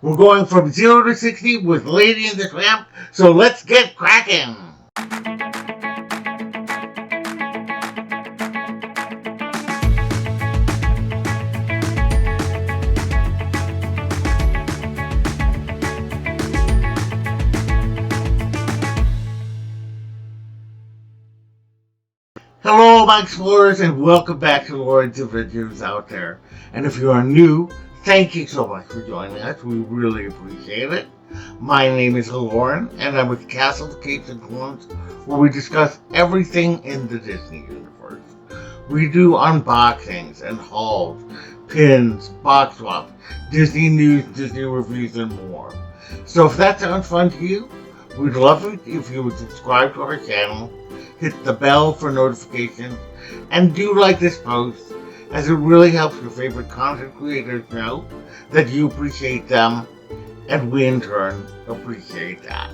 We're going from 0 to 60 with Lady and the Tramp, so let's get cracking! Hello, my explorers, and welcome back to Loren's Adventures out there. And if you are new, thank you so much for joining us. We really appreciate it. My name is Loren, and I'm with Castles, Capes, and Clones, where we discuss everything in the Disney universe. We do unboxings and hauls, pins, box swaps, Disney news, Disney reviews, and more. So if that sounds fun to you, we'd love it if you would subscribe to our channel, hit the bell for notifications, and do like this post, as it really helps your favorite content creators know that you appreciate them, and we in turn appreciate that.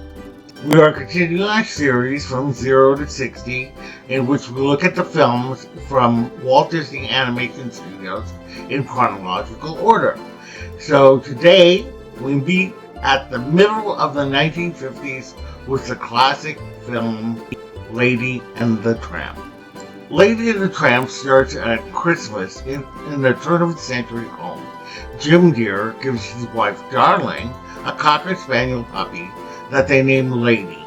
We are continuing our series from 0 to 60, in which we look at the films from Walt Disney Animation Studios in chronological order. So today, we meet at the middle of the 1950s with the classic film Lady and the Tramp. Lady and the Tramp starts at Christmas in a turn-of-the-century home. Jim Deere gives his wife Darling a Cocker Spaniel puppy that they name Lady.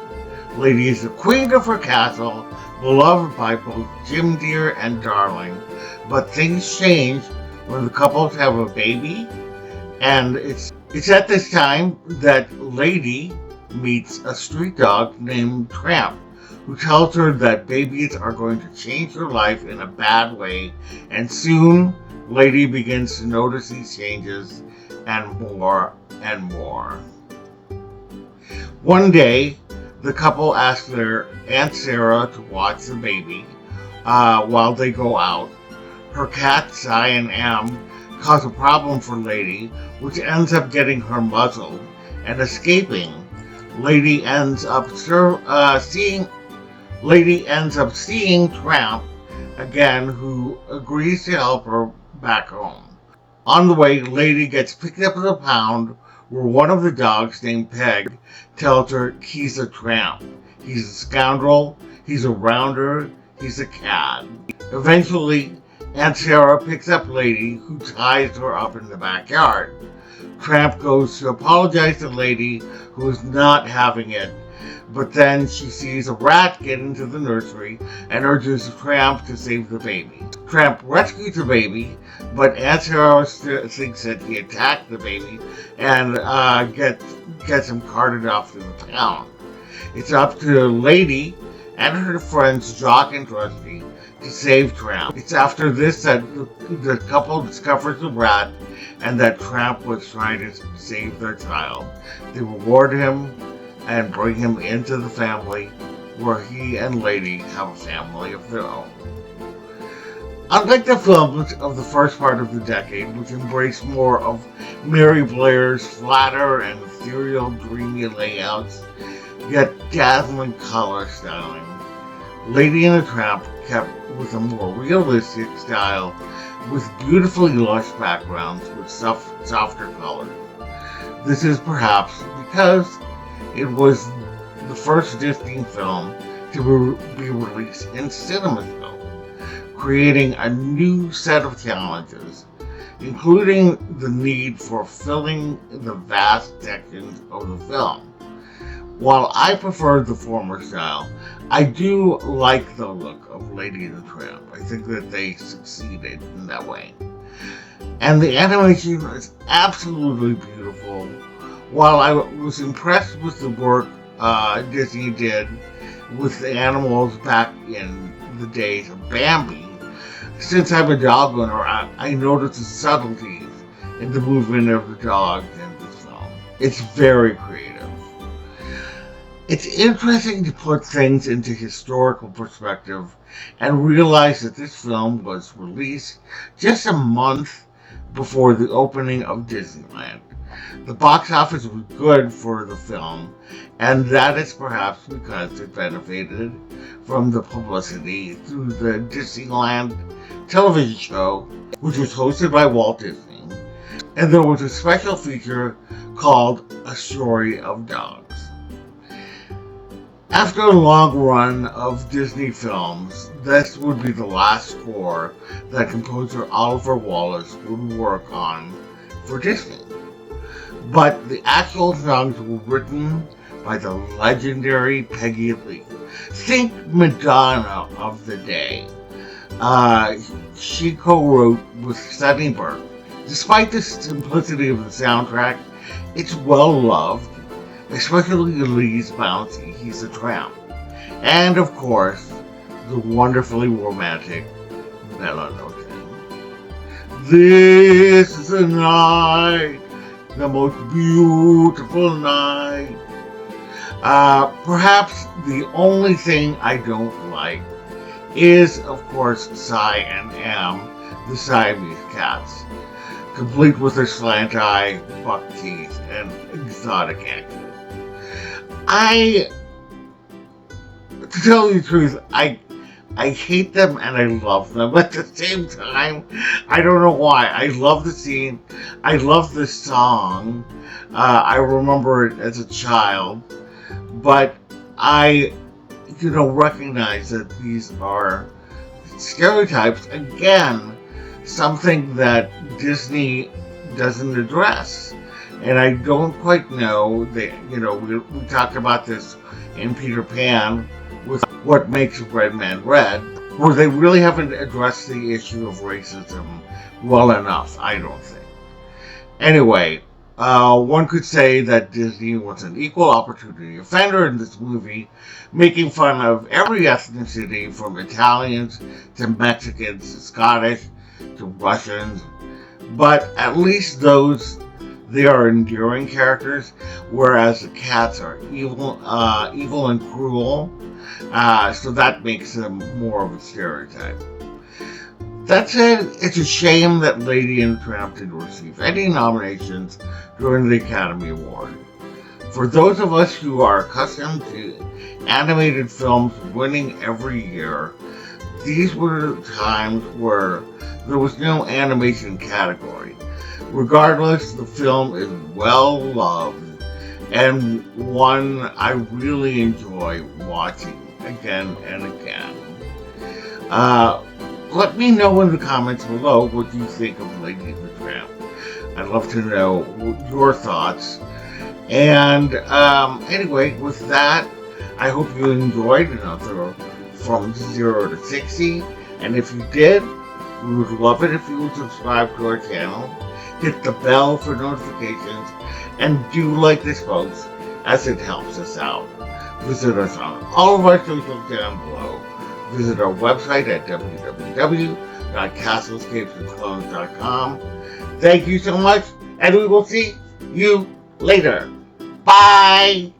Lady is the queen of her castle, beloved by both Jim Deere and Darling, but things change when the couples have a baby, and it's at this time that Lady meets a street dog named Tramp, who tells her that babies are going to change her life in a bad way, and soon Lady begins to notice these changes, and more and more. One day, the couple asks their Aunt Sarah to watch the baby while they go out. Her cats, Cy and Am, cause a problem for Lady, which ends up getting her muzzled and escaping. Lady ends up seeing Tramp again, who agrees to help her back home. On the way, Lady gets picked up at a pound where one of the dogs, named Peg, tells her he's a tramp. He's a scoundrel, he's a rounder, he's a cad. Eventually, Aunt Sarah picks up Lady, who ties her up in the backyard. Tramp goes to apologize to Lady, who is not having it, but then she sees a rat get into the nursery and urges Tramp to save the baby. Tramp rescues the baby, but Aunt Sarah thinks that he attacked the baby and gets him carted off to the town. It's up to Lady and her friends Jock and Trusty to save Tramp. It's after this that the couple discovers the rat and that Tramp was trying to save their child. They reward him and bring him into the family, where he and Lady have a family of their own. Unlike the films of the first part of the decade, which embraced more of Mary Blair's flatter and ethereal, dreamy layouts, yet dazzling color styling, Lady and the Tramp kept with a more realistic style, with beautifully lush backgrounds with softer colors. This is perhaps because it was the first Disney film to be released in CinemaScope, creating a new set of challenges, including the need for filling the vast sections of the film. While I prefer the former style, I do like the look of Lady and the Tramp. I think that they succeeded in that way. And the animation is absolutely beautiful. While I was impressed with the work Disney did with the animals back in the days of Bambi, since I'm a dog owner, I noticed the subtleties in the movement of the dogs in this film. It's very creative. It's interesting to put things into historical perspective and realize that this film was released just a month before the opening of Disneyland. The box office was good for the film, and that is perhaps because it benefited from the publicity through the Disneyland television show, which was hosted by Walt Disney. and there was a special feature called A Story of Dogs. After a long run of Disney films, this would be the last score that composer Oliver Wallace would work on for Disney. But the actual songs were written by the legendary Peggy Lee. Think Madonna of the day. She co-wrote with Sunny Burke. Despite the simplicity of the soundtrack, it's well loved, especially Lee's bouncy He's a Tramp, and of course, the wonderfully romantic Bella Notte. This is a night, the most beautiful night. Perhaps the only thing I don't like is, of course, Cy and Am, the Siamese cats, complete with their slant eye, buck teeth, and exotic accent. To tell you the truth, I hate them and I love them at the same time. I don't know why. I love the scene. I love the song. I remember it as a child. But I, recognize that these are stereotypes. Again, something that Disney doesn't address. And I don't quite know that, we talked about this in Peter Pan with What Makes a Red Man Red, where they really haven't addressed the issue of racism well enough, I don't think. Anyway, one could say that Disney was an equal opportunity offender in this movie, making fun of every ethnicity from Italians to Mexicans to Scottish to Russians, but at least they are endearing characters, whereas the cats are evil and cruel, so that makes them more of a stereotype. That said, it's a shame that Lady and the Tramp didn't receive any nominations during the Academy Award. For those of us who are accustomed to animated films winning every year, these were times where there was no animation category. Regardless, the film is well loved and one I really enjoy watching again and again. Let me know in the comments below what you think of Lady and the Tramp. I'd love to know your thoughts. And anyway, with that, I hope you enjoyed another From 0 to 60. And if you did, we would love it if you would subscribe to our channel, hit the bell for notifications, and do like this post as it helps us out. Visit us on all of our socials down below. Visit our website at www.castlescapesandclones.com. Thank you so much, and we will see you later. Bye!